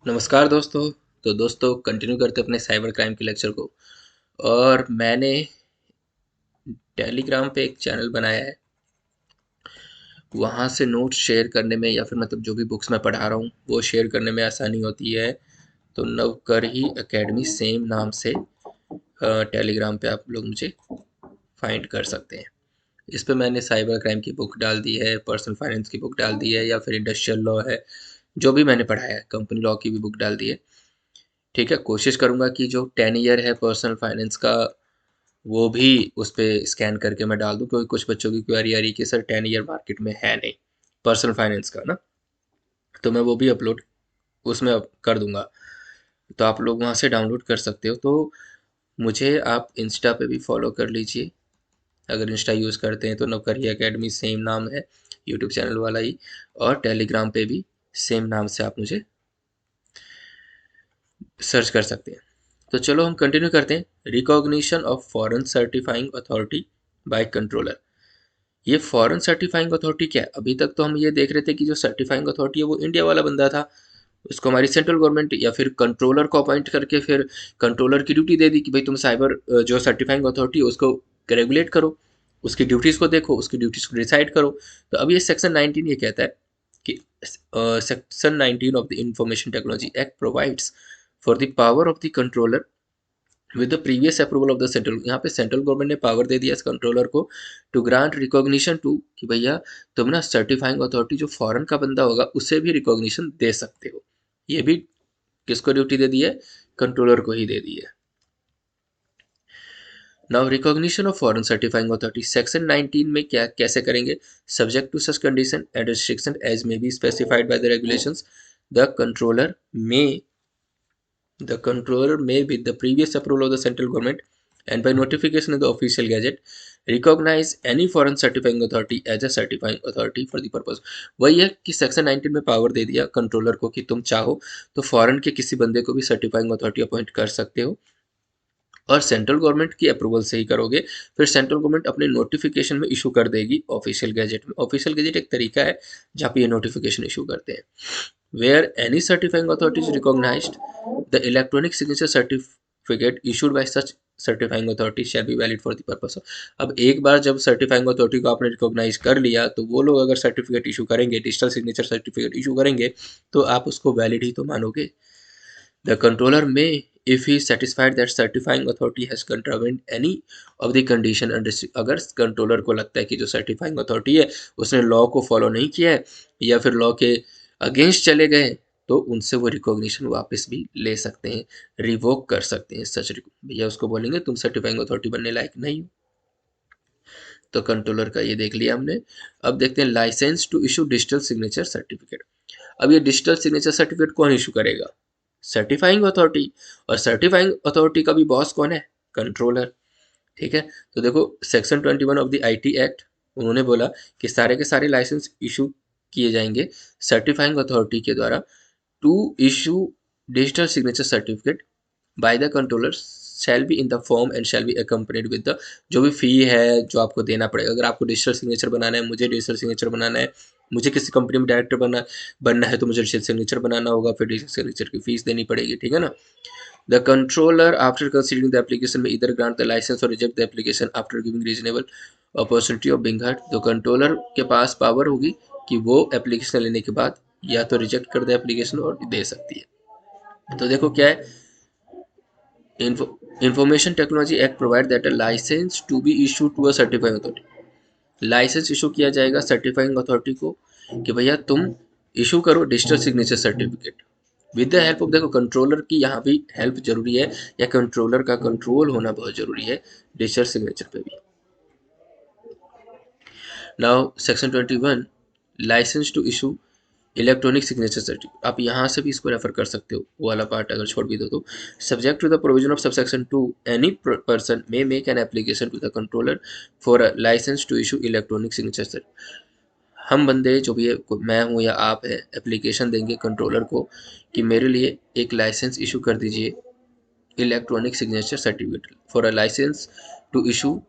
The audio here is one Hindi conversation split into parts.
नमस्कार दोस्तों। तो दोस्तों कंटिन्यू करते अपने साइबर क्राइम के लेक्चर को। और मैंने टेलीग्राम पे एक चैनल बनाया है। वहाँ से नोट्स शेयर करने में या फिर मतलब जो भी बुक्स मैं पढ़ा रहा हूँ वो शेयर करने में आसानी होती है। तो नवकर ही एकेडमी सेम नाम से टेलीग्राम पे आप लोग मुझे फाइंड कर सकते हैं। इस पे मैंने साइबर क्राइम की बुक डाल दी है, पर्सनल फाइनेंस की बुक डाल दी है, या फिर इंडस्ट्रियल लॉ है, जो भी मैंने पढ़ाया है, कंपनी लॉ की भी बुक डाल दी है। ठीक है, कोशिश करूंगा कि जो 10 ईयर है पर्सनल फाइनेंस का वो भी उस पर स्कैन करके मैं डाल दूं, क्योंकि कुछ बच्चों की क्वेरी आ रही है कि सर 10 ईयर मार्केट में है नहीं पर्सनल फाइनेंस का ना। तो मैं वो भी अपलोड उसमें कर दूंगा। तो आप लोग वहाँ से डाउनलोड कर सकते हो। तो मुझे आप इंस्टा पे भी फॉलो कर लीजिए, अगर इंस्टा यूज़ करते हैं तो। नवकरी एकेडमी सेम नाम है, यूट्यूब चैनल वाला ही। और टेलीग्राम पे भी सेम नाम से आप मुझे सर्च कर सकते हैं। तो चलो हम कंटिन्यू करते हैं। Recognition of foreign certifying authority bye controller. ये फॉरेन सर्टिफाइंग अथॉरिटी क्या है? अभी तक तो हम ये देख रहे थे कि जो सर्टिफाइंग अथॉरिटी है वो इंडिया वाला बंदा था, उसको हमारी सेंट्रल गवर्नमेंट या फिर कंट्रोलर को अपॉइंट करके फिर कंट्रोलर की ड्यूटी दे दी कि भाई तुम साइबर जो सर्टिफाइंग अथॉरिटी है उसको रेगुलेट करो, उसकी ड्यूटीज़ को देखो, उसकी ड्यूटीज़ को डिसाइड करो। तो अब ये सेक्शन 19 ये कहता है कि section 19 of the information technology act provides for the power of the controller with the previous approval of the central. यहाँ पे सेंट्रल गवर्नमेंट ने पावर दे दिया इस कंट्रोलर को टू ग्रांट रिकॉग्निशन टू, कि भैया तुम ना सर्टिफाइंग अथॉरिटी जो फॉरेन का बंदा होगा उसे भी रिकॉग्निशन दे सकते हो। ये भी किसको ड्यूटी दे दी है? कंट्रोलर को ही दे दी है। Now recognition of foreign certifying authority section 19 में क्या कैसे करेंगे? Subject to such condition and restriction as may be specified by the regulations, the controller में the controller may, with the previous approval of the central government and by notification of the official gazette, recognize any foreign certifying authority as a certifying authority for the purpose। वही है कि सेक्शन 19 में पावर दे दिया कंट्रोलर को कि तुम चाहो तो फॉरेन के किसी बंदे को भी सर्टिफाइंग अथॉरिटी अपॉइंट कर सकते हो, और सेंट्रल गवर्नमेंट की अप्रूवल से ही करोगे। फिर सेंट्रल गवर्नमेंट अपने नोटिफिकेशन में इशू कर देगी ऑफिशियल गैजेट में। ऑफिशियल गैजेट एक तरीका है जहाँ पे ये नोटिफिकेशन इशू करते हैं। Where any certifying authority is recognised, the electronic signature certificate issued by such certifying authority shall be valid for the purpose of. अब एक बार जब सर्टिफाइंग अथॉरिटी को आपने रिकॉग्नाइज कर लिया तो वो लोग अगर सर्टिफिकेट इशू करेंगे, डिजिटल सिग्नेचर सर्टिफिकेट इशू करेंगे, तो आप उसको वैलिड ही तो मानोगे। The controller may, if he is satisfied that certifying authority has contravened any of the condition and अगर कंट्रोलर को लगता है कि जो सर्टिफाइंग अथॉरिटी है उसने लॉ को फॉलो नहीं किया है या फिर लॉ के अगेंस्ट चले गए, तो उनसे वो रिकॉग्निशन वापस भी ले सकते हैं, रिवोक कर सकते हैं। सच भैया उसको बोलेंगे तुम सर्टिफाइंग अथॉरिटी बनने लायक नहीं हो। तो कंट्रोलर का ये देख लिया हमने। अब देखते हैं licence to issue digital signature certificate. अब ये डिजिटल सिग्नेचर सर्टिफिकेट कौन इशू करेगा? Certifying authority. और सर्टिफाइंग अथॉरिटी का भी बॉस कौन है? कंट्रोलर। ठीक है, तो देखो section 21 of the IT act, उन्होंने बोला कि सारे के सारे लाइसेंस इशू किए जाएंगे सर्टिफाइंग अथॉरिटी के द्वारा to issue digital signature certificate by the controller shall be in the form and shall be accompanied with the, जो भी फी है जो आपको देना पड़ेगा। अगर आपको डिजिटल सिग्नेचर बनाना है, मुझे डिजिटल सिग्नेचर बनाना है, मुझे किसी कंपनी में डायरेक्टर बनना है तो मुझे डिजिटल सिग्नेचर बनाना होगा, फिर डिजिटल सिग्नेचर की फीस देनी पड़ेगी। ठीक है ना। The controller after considering the application में इधर ग्रांट द लाइसेंस और reject the application after giving reasonable opportunity of being heard. तो कंट्रोलर के पास पावर होगी कि वो एप्लीकेशन लेने के बाद या तो रिजेक्ट कर दे एप्लीकेशन और दे सकती है। तो देखो क्या है, information technology act provide that a licence to be issue to a certifying authority. Licence issue किया जाएगा सर्टिफाइंग अथॉरिटी को कि भैया तुम इशू करो digital signature certificate with the help of, देखो कंट्रोलर की यहाँ भी हेल्प जरूरी है, या कंट्रोलर का कंट्रोल होना बहुत जरूरी है डिजिटल सिग्नेचर पे भी। Now section 21 licence to issue electronic signature certificate, आप यहाँ से भी इसको रेफर कर सकते हो, वो वाला पार्ट अगर छोड़ भी दो तो। Subject to the provision of subsection 2 any person may make an application to the controller for a licence to issue electronic signature certificate. हम बंदे जो भी है, मैं हूँ या आप है, एप्लीकेशन देंगे कंट्रोलर को कि मेरे लिए एक लाइसेंस इशू कर दीजिए electronic signature certificate, for a licence to issue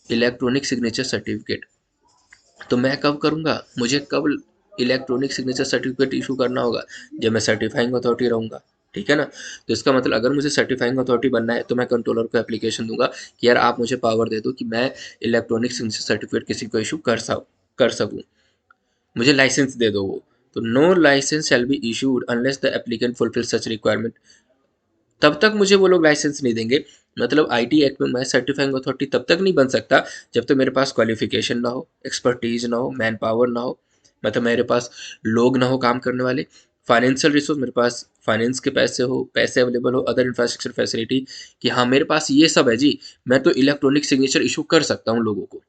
electronic signature certificate. तो मैं कब करूँगा, मुझे कब इलेक्ट्रॉनिक सिग्नेचर सर्टिफिकेट इशू करना होगा जब मैं सर्टिफाइंग अथॉरिटी रहूँगा, ठीक है ना। तो इसका मतलब अगर मुझे सर्टिफाइंग अथॉरिटी बनना है तो मैं कंट्रोलर को एप्लीकेशन दूंगा कि यार आप मुझे पावर दे दो कि मैं इलेक्ट्रॉनिक सिग्नेचर सर्टिफिकेट किसी को इशू कर सकूँ, मुझे लाइसेंस दे दो वो। तो no licence shall be issued unless the applicant fulfil such requirement, तब तक मुझे वो लोग लाइसेंस नहीं देंगे। मतलब आईटी एक्ट में मैं सर्टिफाइंग अथॉरिटी तब तक नहीं बन सकता जब तक मेरे पास क्वालिफिकेशन ना हो, एक्सपर्टीज ना हो, मैन पावर ना हो, मतलब मेरे पास लोग ना हो काम करने वाले, फाइनेंशियल रिसोर्स, मेरे पास फाइनेंस के पैसे हो, पैसे अवेलेबल हो, अदर इंफ्रास्ट्रक्चर फैसिलिटी, कि हाँ मेरे पास ये सब है जी, मैं तो इलेक्ट्रॉनिक सिग्नेचर इशू कर सकता हूँ लोगों को।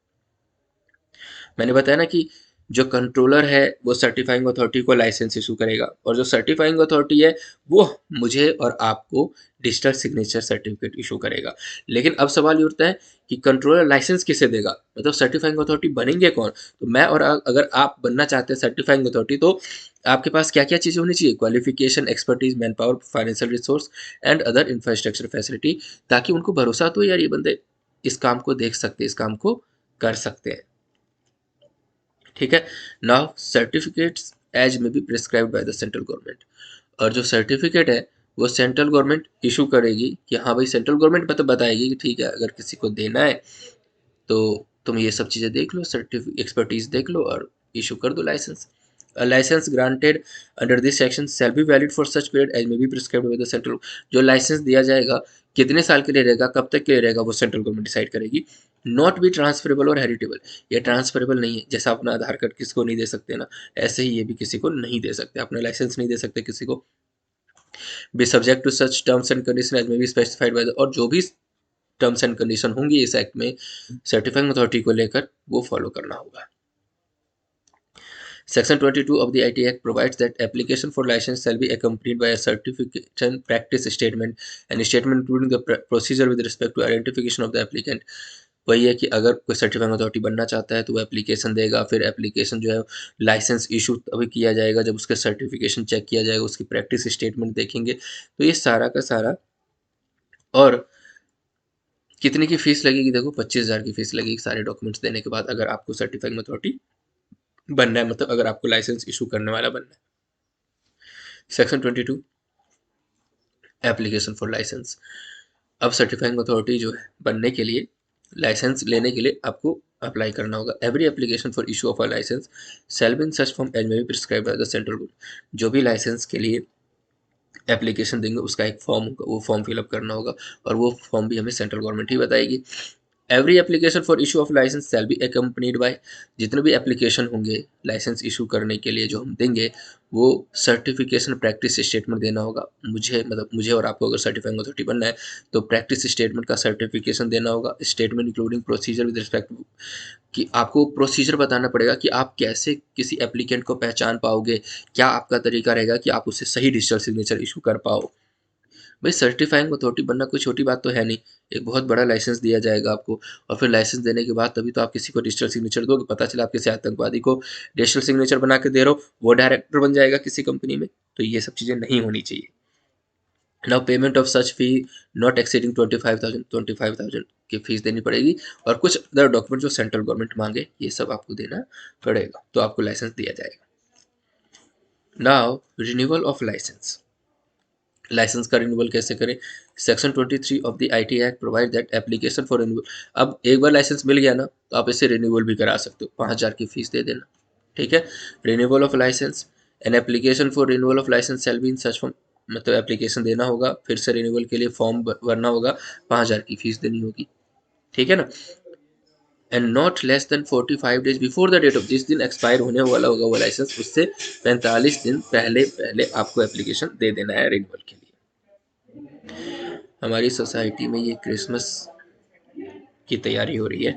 मैंने बताया ना कि जो कंट्रोलर है वो सर्टिफाइंग अथॉरिटी को लाइसेंस इशू करेगा, और जो सर्टिफाइंग अथॉरिटी है वो मुझे और आपको डिजिटल सिग्नेचर सर्टिफिकेट इशू करेगा। लेकिन अब सवाल ये उठता है कि कंट्रोलर लाइसेंस किसे देगा, मतलब सर्टिफाइंग अथॉरिटी बनेंगे कौन। तो मैं और अगर आप बनना चाहते हैं सर्टिफाइंग अथॉरिटी, तो आपके पास क्या क्या चीज़ें होनी चाहिए, qualification, expertise, man power, financial resource and other infrastructure facility, ताकि उनको भरोसा तो यार ये बंदे इस काम को देख सकते हैं, इस काम को कर सकते हैं, ठीक है। नाउ सर्टिफिकेट्स एज में B prescribed by the central government, और जो सर्टिफिकेट है वो सेंट्रल गवर्नमेंट इशू करेगी कि हाँ भाई, सेंट्रल गवर्नमेंट मतलब बताएगी कि ठीक है अगर किसी को देना है तो तुम ये सब चीज़ें देख लो, सर्टिफिक एक्सपर्टीज देख लो और इशू कर दो licence. A license granted under this section shall be valid for such period as may be prescribed by the central, जो लाइसेंस दिया जाएगा कितने साल के लिए रहेगा, कब तक के लिए रहेगा, वो सेंट्रल गवर्नमेंट डिसाइड करेगी। नॉट बी ट्रांसफरेबल और हेरिटेबल, ये ट्रांसफरेबल नहीं है, जैसा अपना आधार कार्ड किसी को नहीं दे सकते ना, ऐसे ही ये भी किसी को नहीं दे सकते, अपना लाइसेंस नहीं दे सकते किसी को। Be subject to such terms and condition as may be specified by the, और जो भी टर्म्स एंड कंडीशन होंगी इस एक्ट में सर्टिफाइंग अथॉरिटी को लेकर, वो फॉलो करना होगा। Section 22 of the IT Act provides that application for license shall be accompanied by a certification practice statement and a statement including the procedure with respect to identification of the applicant। वही है कि अगर कोई सर्टिफाइंग अथॉरिटी बनना चाहता है तो वो एप्लीकेशन देगा, फिर एप्लीकेशन जो है लाइसेंस इशू तभी किया जाएगा जब उसका सर्टिफिकेशन चेक किया जाएगा, उसकी प्रैक्टिस स्टेटमेंट देखेंगे, तो ये सारा का सारा। और कितने की फीस लगेगी, देखो 25,000 की फीस लगेगी सारे डॉक्यूमेंट्स देने के बाद, अगर आपको सर्टिफाइंग अथॉरिटी बनना है, मतलब अगर आपको लाइसेंस इशू करने वाला बनना है। सेक्शन 22 एप्लीकेशन फॉर लाइसेंस, अब सर्टिफाइंग अथॉरिटी जो है बनने के लिए, लाइसेंस लेने के लिए आपको अप्लाई करना होगा। Every application for issue of a licence shall be in such form as may be prescribed by the central government, जो भी लाइसेंस के लिए एप्लीकेशन देंगे उसका एक फॉर्म होगा, वो फॉर्म फिलअप करना होगा, और वो फॉर्म भी हमें सेंट्रल गवर्नमेंट ही बताएगी। Every application for issue of licence shall be accompanied by, जितने भी एप्लीकेशन होंगे लाइसेंस इशू करने के लिए जो हम देंगे, वो सर्टिफिकेशन प्रैक्टिस स्टेटमेंट देना होगा। मुझे मतलब मुझे और आपको अगर सर्टिफाइंग अथॉरिटी बनना है तो प्रैक्टिस स्टेटमेंट का सर्टिफिकेशन देना होगा। Statement including procedure with respect, कि आपको प्रोसीजर बताना पड़ेगा कि आप कैसे किसी एप्लीकेंट को पहचान पाओगे, क्या आपका तरीका रहेगा कि आप उससे सही डिजिटल सिग्नेचर इशू कर पाओ। भाई सर्टिफाइंग अथॉरिटी बनना कोई छोटी बात तो है नहीं, एक बहुत बड़ा लाइसेंस दिया जाएगा आपको, और फिर लाइसेंस देने के बाद तभी तो आप किसी को डिजिटल सिग्नेचर दोगे। पता चला आप किसी आतंकवादी को डिजिटल सिग्नेचर बना के दे रहे हो, वो डायरेक्टर बन जाएगा किसी कंपनी में, तो ये सब चीज़ें नहीं होनी चाहिए। Now payment of such fee not exceeding 25,000 की फीस देनी पड़ेगी, और कुछ अदर डॉक्यूमेंट जो सेंट्रल गवर्नमेंट मांगे ये सब आपको देना पड़ेगा, तो आपको लाइसेंस दिया जाएगा। Now renewal of licence, licence का रिन्यूअल कैसे करें। Section 23 of the IT act provide that application for renewal, अब एक बार लाइसेंस मिल गया ना तो आप इसे रिन्यूअल भी करा सकते हो, 5,000 की फीस दे देना, ठीक है। Renewal of licence, an application for renewal of licence shall be in such form, मतलब एप्लीकेशन देना होगा, फिर से रिन्यूअल के लिए फॉर्म भरना होगा, 5,000 की फीस देनी होगी, ठीक है ना। And not less than 45 days before the date of, जिस दिन एक्सपायर होने वाला होगा वो लाइसेंस, उससे 45 दिन पहले पहले आपको एप्लीकेशन दे देना है रिन्यूअल के लिए। हमारी सोसाइटी में ये क्रिसमस की तैयारी हो रही है,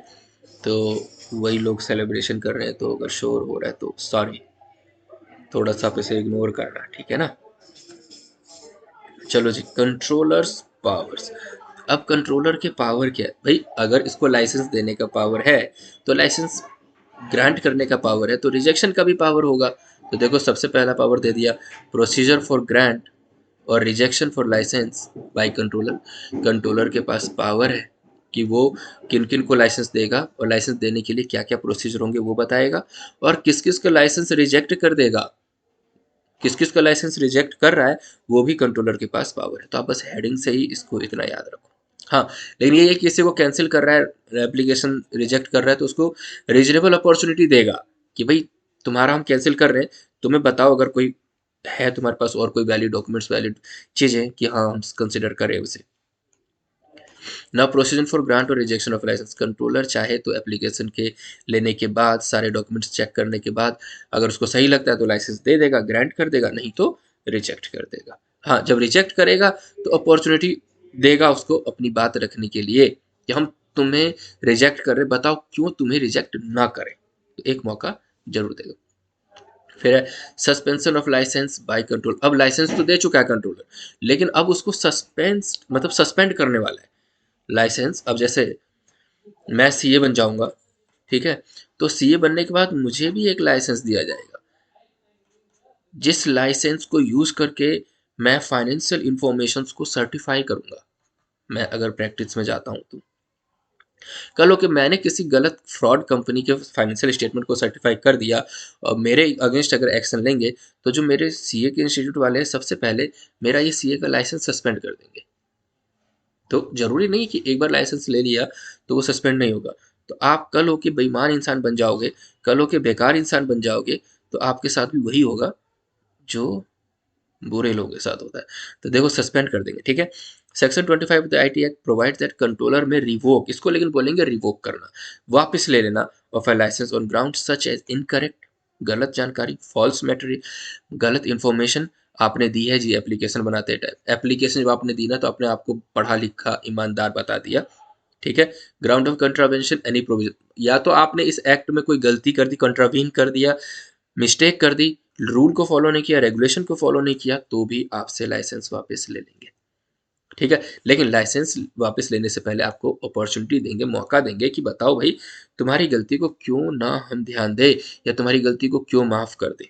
तो वही लोग सेलिब्रेशन कर रहे हैं, तो अगर शोर हो रहा है तो सॉरी, थोड़ा सा आप इसे इग्नोर करना, ठीक है ना। चलो जी, कंट्रोलर्स पावर्स। अब कंट्रोलर के पावर क्या है भाई, अगर इसको लाइसेंस देने का पावर है तो लाइसेंस ग्रांट करने का पावर है, तो रिजेक्शन का भी पावर होगा। तो देखो सबसे पहला पावर दे दिया, प्रोसीजर फॉर ग्रांट और rejection for licence by controller. Controller के पास पावर है कि वो किन किन को लाइसेंस देगा और लाइसेंस देने के लिए क्या क्या प्रोसीजर होंगे वो बताएगा, और किस किस का लाइसेंस रिजेक्ट कर देगा, किस किस का लाइसेंस रिजेक्ट कर रहा है वो भी कंट्रोलर के पास पावर है। तो आप बस हेडिंग से ही इसको इतना याद रखो। हाँ, लेकिन ये किसी को कैंसिल कर रहा है, एप्लीकेशन रिजेक्ट कर रहा है, तो उसको रीजनेबल अपॉर्चुनिटी देगा कि भाई तुम्हारा हम कैंसिल कर रहे हैं, तुम्हें बताओ अगर कोई है तुम्हारे पास और कोई वैलिड डॉक्यूमेंट्स, वैलिड चीज़ें कि हाँ हम कंसिडर करें उसे। ना प्रोसीजर फॉर ग्रांट और रिजेक्शन ऑफ लाइसेंस, कंट्रोलर चाहे तो एप्लीकेशन के लेने के बाद सारे डॉक्यूमेंट्स चेक करने के बाद अगर उसको सही लगता है तो लाइसेंस दे देगा, ग्रांट कर देगा, नहीं तो रिजेक्ट कर देगा। हाँ, जब रिजेक्ट करेगा तो अपॉर्चुनिटी देगा उसको अपनी बात रखने के लिए कि हम तुम्हें रिजेक्ट कर रहे, बताओ क्यों तुम्हें रिजेक्ट ना करें, तो एक मौका जरूर देगा। फिर है suspension of licence by control. अब लाइसेंस तो दे चुका है कंट्रोलर, लेकिन अब उसको सस्पेंस मतलब सस्पेंड करने वाला है लाइसेंस। अब जैसे मैं सीए बन जाऊंगा, ठीक है, तो सीए बनने के बाद मुझे भी एक लाइसेंस दिया जाएगा, जिस लाइसेंस को यूज करके मैं फाइनेंशियल इंफॉर्मेशन को सर्टिफाई करूंगा। मैं अगर प्रैक्टिस में जाता हूं तो कल हो कि मैंने किसी गलत फ्रॉड कंपनी के फाइनेंशियल स्टेटमेंट को सर्टिफाई कर दिया और मेरे अगेंस्ट अगर एक्शन लेंगे, तो जो मेरे सीए के इंस्टीट्यूट वाले हैं सबसे पहले मेरा ये सीए का लाइसेंस सस्पेंड कर देंगे। तो जरूरी नहीं कि एक बार लाइसेंस ले लिया तो वो सस्पेंड नहीं होगा। तो आप कल हो के बेईमान इंसान बन जाओगे, कल हो के बेकार इंसान बन जाओगे, तो आपके साथ भी वही होगा जो बुरे लोगों के साथ होता है। तो देखो सस्पेंड कर देंगे, ठीक है। Section 25 of the IT act provide that controller may revoke, इसको लेकिन बोलेंगे रिवोक करना, वापस ले लेना of a licence on ground such as incorrect, गलत जानकारी, फॉल्स मैटेरियल, गलत इंफॉर्मेशन आपने दी है जी एप्लीकेशन बनाते टाइम। एप्लीकेशन जब आपने दी ना तो अपने आप को पढ़ा लिखा ईमानदार बता दिया, ठीक है। Ground of contravention any provision, या तो आपने इस एक्ट में कोई गलती कर दी, कंट्रावीन कर दिया, मिस्टेक कर दी, रूल को फॉलो नहीं किया, रेगुलेशन को फॉलो नहीं किया, तो भी आपसे लाइसेंस वापस ले लेंगे, ठीक है। लेकिन लाइसेंस वापस लेने से पहले आपको अपॉर्चुनिटी देंगे, मौका देंगे कि बताओ भाई तुम्हारी गलती को क्यों ना हम ध्यान दें, या तुम्हारी गलती को क्यों माफ कर दें,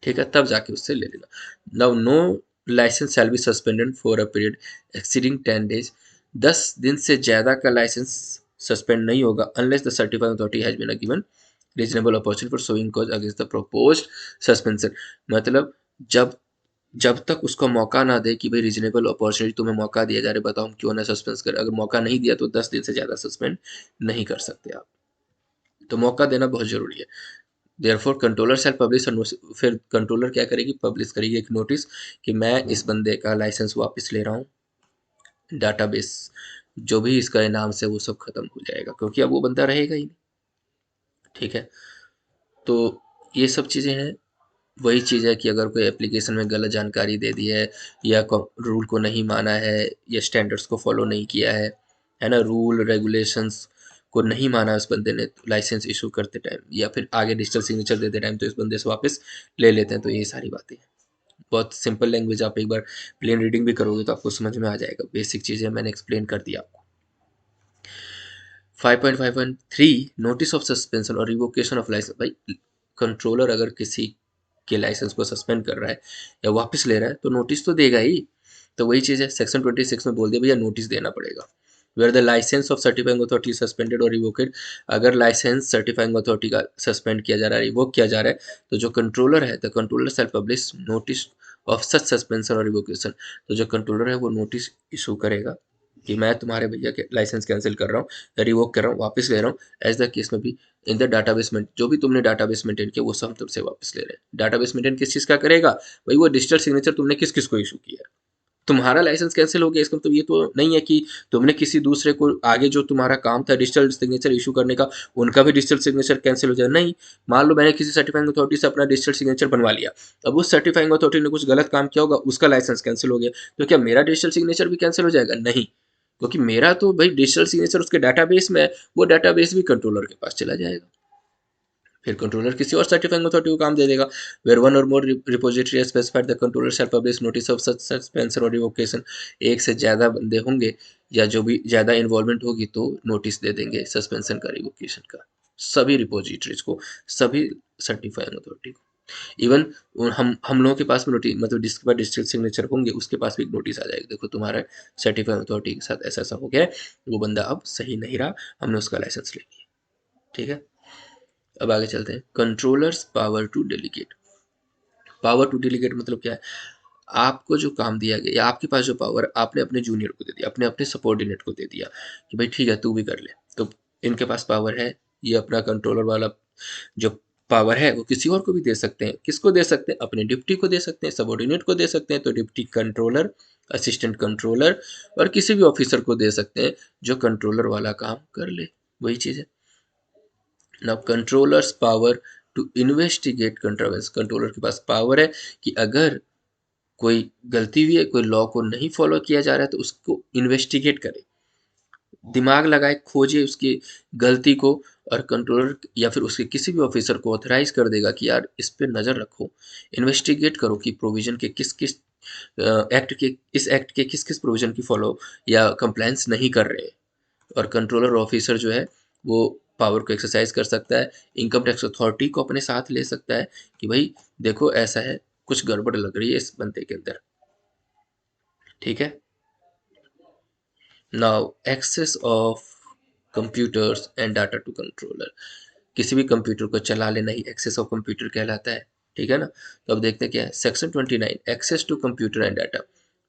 ठीक है, तब जाके उससे ले लेना। Now no licence shall be suspended for a period exceeding 10 days, 10 दिन से ज्यादा का लाइसेंस सस्पेंड नहीं होगा unless the certifying authority has been given reasonable opportunity for showing cause against the proposed suspension. मतलब जब जब तक उसको मौका ना दे कि भाई रीजनेबल अपॉर्चुनिटी तुम्हें मौका दिया जा रहा है, बताओ हम क्यों ना सस्पेंस करें, अगर मौका नहीं दिया तो 10 दिन से ज़्यादा सस्पेंड नहीं कर सकते आप। तो मौका देना बहुत जरूरी है। देयरफॉर कंट्रोलर शैल पब्लिश, फिर कंट्रोलर क्या करेगी, पब्लिश करेगी एक नोटिस कि मैं इस बंदे का लाइसेंस वापस ले रहा हूँ, डाटाबेस जो भी इसका इनाम से वो सब खत्म हो जाएगा क्योंकि अब वो बंदा रहेगा ही नहीं, ठीक है। तो ये सब चीज़ें हैं। वही चीज़ है कि अगर कोई एप्लीकेशन में गलत जानकारी दे दी है, या रूल को नहीं माना है, या स्टैंडर्ड्स को फॉलो नहीं किया है ना, रूल रेगुलेशंस को नहीं माना उस बंदे ने लाइसेंस इशू करते टाइम, या फिर आगे डिजिटल सिग्नेचर देते टाइम, तो इस बंदे से वापस ले लेते हैं। तो ये सारी बातें हैं, बहुत सिंपल लैंग्वेज, आप एक बार प्लेन रीडिंग भी करोगे तो आपको समझ में आ जाएगा। बेसिक चीज़ें मैंने एक्सप्लेन कर दिया आपको। 5.5.3 नोटिस ऑफ सस्पेंशन और रिवोकेशन ऑफ लाइसेंस। भाई कंट्रोलर अगर किसी के लाइसेंस को सस्पेंड कर रहा है या वापस ले रहा है तो नोटिस तो देगा ही। तो वही चीज़ है, सेक्शन 26 में बोल दिया भैया नोटिस देना पड़ेगा। Where the licence of certifying authority suspended और रिवोकेड, अगर लाइसेंस सर्टिफाइंग अथॉरिटी का सस्पेंड किया जा रहा है, रिवोक किया जा रहा है, तो जो कंट्रोलर है the controller shall publish notice of such suspension और रिवोकेशन। तो जो कंट्रोलर है वो नोटिस इशू करेगा कि मैं तुम्हारे भैया के लाइसेंस कैंसिल कर रहा हूँ, रिवोक कर रहा हूँ, वापस ले रहा हूँ, एज द केस में भी इन द डाटाबेस में जो भी तुमने डाटाबेस मेंटेन किया वो सब तुमसे वापस ले रहे हैं। डाटाबेस मेंटेन किस चीज़ का करेगा भाई, वो डिजिटल सिग्नेचर तुमने किस किस को इशू किया है। तुम्हारा लाइसेंस कैंसिल हो गया इसका मतलब ये तो नहीं है कि तुमने किसी दूसरे को आगे जो तुम्हारा काम था डिजिटल सिग्नेचर इशू करने का, उनका भी डिजिटल सिग्नेचर कैंसिल हो जाए, नहीं। मान लो मैंने किसी सर्टिफाइंग अथॉरिटी से अपना डिजिटल सिग्नेचर बनवा लिया, अब उस सर्टिफाइंग अथॉरिटी ने कुछ गलत काम किया होगा, उसका लाइसेंस कैंसिल हो गया, तो क्या मेरा डिजिटल सिग्नेचर भी कैंसिल हो जाएगा? नहीं, क्योंकि मेरा तो भाई डिजिटल सिग्नेचर उसके डाटाबेस में है, वो डाटाबेस भी कंट्रोलर के पास चला जाएगा। फिर कंट्रोलर किसी और सर्टिफाइंग अथॉरिटी को काम दे देगा। Where one or more repository specified the controller shall publish notice of such suspension और रिवोकेशन। एक से ज़्यादा बंदे होंगे या जो भी ज़्यादा इन्वॉल्वमेंट होगी तो नोटिस दे देंगे सस्पेंशन का, रिवोकेशन का, सभी रिपोजिटरीज को, सभी सर्टिफाइंग अथॉरिटी को। इवन हम लोगों के पास में नोटिस मतलब जिसके पास डिजिटल सिग्नेचर होंगे उसके पास भी एक नोटिस आ जाएगा, देखो तुम्हारा सर्टिफाइड अथॉरिटी के साथ ऐसा ऐसा हो गया है, वो बंदा अब सही नहीं रहा, हमने उसका लाइसेंस ले लिया। ठीक है, अब आगे चलते हैं। Controller's power to delegate. Power to delegate मतलब क्या है? आपको जो काम दिया गया या आपके पास जो पावर आपने अपने जूनियर को दे दिया, अपने अपने सबऑर्डिनेट को दे दिया कि भाई ठीक है तू भी कर ले, तो इनके पास पावर है, ये अपना कंट्रोलर वाला जो पावर है वो किसी और को भी दे सकते हैं। किसको दे सकते हैं? अपने डिप्टी को दे सकते हैं, सबऑर्डिनेट को दे सकते हैं, तो डिप्टी कंट्रोलर, असिस्टेंट कंट्रोलर और किसी भी ऑफिसर को दे सकते हैं जो कंट्रोलर वाला काम कर ले। वही चीज़ है। Now controllers power to investigate contraventions. Controller के पास पावर है कि अगर कोई गलती हुई है, कोई लॉ को नहीं फॉलो किया जा रहा है, तो उसको इन्वेस्टिगेट करे, दिमाग लगाए, खोजे उसकी गलती को, और कंट्रोलर या फिर उसके किसी भी ऑफिसर को ऑथराइज कर देगा कि यार इस पे नज़र रखो, इन्वेस्टिगेट करो कि प्रोविजन के किस किस एक्ट के, इस एक्ट के किस किस प्रोविजन की फॉलो या कंप्लायंस नहीं कर रहे हैं। और कंट्रोलर ऑफिसर जो है वो पावर को एक्सरसाइज कर सकता है, इनकम टैक्स अथॉरिटी को अपने साथ ले सकता है कि भाई देखो ऐसा है, कुछ गड़बड़ लग रही है इस बंदे के अंदर। ठीक है। Now access of computers and data to controller. किसी भी कंप्यूटर को चला लेना ही एक्सेस ऑफ कंप्यूटर कहलाता है। ठीक है ना। तो अब देखते हैं क्या है। Section 29 access to computer and data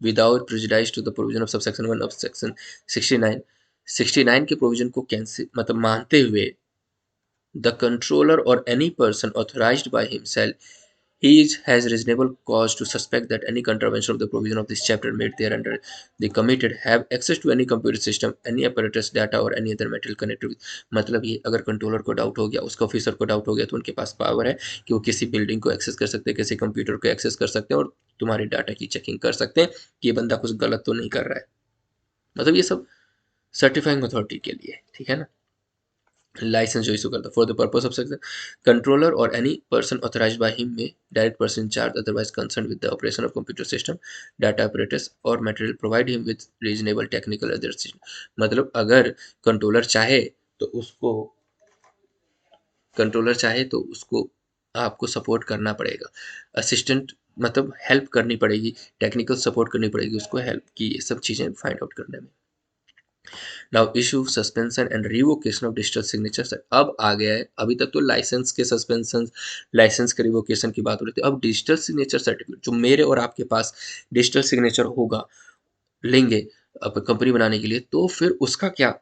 without prejudice to the provision of subsection 1 of section 69। 69 के प्रोविजन को कैंसिल मतलब मानते हुए the controller or any person authorized by himself has reasonable cause to suspect that any contravention of the provision of this chapter made thereunder the committed have access to any computer system, any apparatus, data or any other material connected with। मतलब ये अगर कंट्रोलर को डाउट हो गया, उसका ऑफिसर को डाउट हो गया, तो उनके पास पावर है कि वो किसी बिल्डिंग को एक्सेस कर सकते हैं, किसी कंप्यूटर को एक्सेस कर सकते हैं और तुम्हारे डाटा की चेकिंग कर सकते हैं कि ये बंदा कुछ गलत तो नहीं कर रहा है। मतलब ये सब सर्टिफाइंग अथॉरिटी के लिए। ठीक है ना। लाइसेंस जो इशू करता for the purpose of section controller or any person authorised by him में direct person charge otherwise concern with the operation of computer system, data operators or material provide him with reasonable technical other. मतलब अगर कंट्रोलर चाहे तो उसको कंट्रोलर चाहे तो उसको आपको सपोर्ट करना पड़ेगा, असिस्टेंट मतलब हेल्प करनी पड़ेगी, टेक्निकल सपोर्ट करनी पड़ेगी उसको, हेल्प की ये सब चीज़ें फाइंड आउट करने में। Now issue suspension and revocation of digital signature. अब आ गया है, अभी तक तो लाइसेंस के सस्पेंशन, लाइसेंस के रिवोकेशन की बात हो रही थी, अब डिजिटल सिग्नेचर सर्टिफिकेट जो मेरे और आपके पास डिजिटल सिग्नेचर होगा लेंगे अब कंपनी बनाने के लिए, तो फिर उसका क्या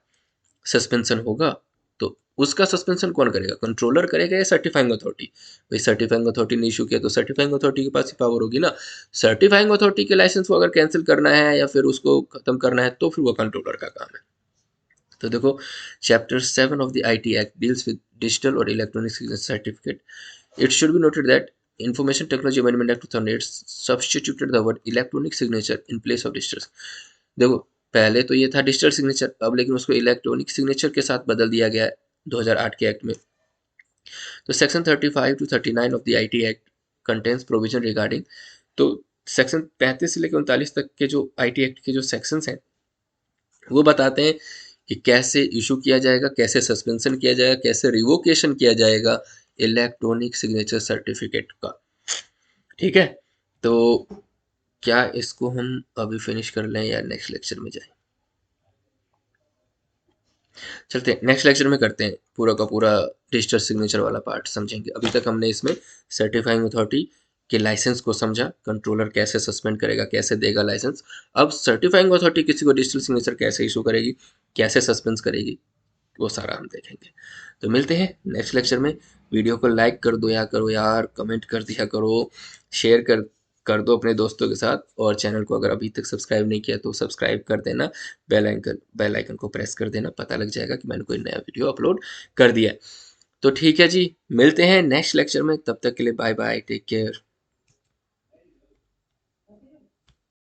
सस्पेंशन होगा? तो उसका सस्पेंशन कौन करेगा? कंट्रोलर करेगा या सर्टिफाइंग अथॉरिटी? भाई सर्टिफाइंग अथॉरिटी ने इशू किया तो सर्टिफाइंग अथॉरिटी के पास ही पावर होगी ना। सर्टिफाइंग अथॉरिटी के लाइसेंस को अगर कैंसिल करना है या फिर उसको खत्म करना है तो फिर वो कंट्रोलर का काम है। तो देखो chapter 7 of the IT act deals with digital or electronic signature certificate. It should be noted that information technology amendment act 2008 substituted the word electronic signature in place of digital. देखो पहले तो ये था डिजिटल सिग्नेचर, अब लेकिन उसको इलेक्ट्रॉनिक सिग्नेचर के साथ बदल दिया गया है 2008 के एक्ट में। तो section 35 to 39 of the IT act contains provision regarding. तो सेक्शन 35 से लेकर 39 तक के जो आईटी एक्ट के जो सेक्शंस हैं वो बताते हैं कि कैसे इशू किया जाएगा, कैसे सस्पेंशन किया जाएगा, कैसे रिवोकेशन किया जाएगा इलेक्ट्रॉनिक सिग्नेचर सर्टिफिकेट का। ठीक है। तो क्या इसको हम अभी फिनिश कर लें या नेक्स्ट लेक्चर में जाएं? चलते हैं नेक्स्ट लेक्चर में करते हैं पूरा का पूरा डिजिटल सिग्नेचर वाला पार्ट समझेंगे। अभी तक हमने इसमें सर्टिफाइंग अथॉरिटी के लाइसेंस को समझा, कंट्रोलर कैसे सस्पेंड करेगा, कैसे देगा लाइसेंस। अब सर्टिफाइंग अथॉरिटी किसी को डिजिटल सिग्नेचर कैसे इशू करेगी, कैसे सस्पेंड करेगी, वो सारा हम देखेंगे। तो मिलते हैं नेक्स्ट लेक्चर में। वीडियो को लाइक कर दो या करो यार, कमेंट कर दिया करो, शेयर कर दो अपने दोस्तों के साथ, और चैनल को अगर अभी तक सब्सक्राइब नहीं किया तो सब्सक्राइब कर देना, बेल आइकन को प्रेस कर देना, पता लग जाएगा कि मैंने कोई नया वीडियो अपलोड कर दिया है। तो ठीक है जी, मिलते हैं नेक्स्ट लेक्चर में, तब तक के लिए बाय बाय, टेक केयर।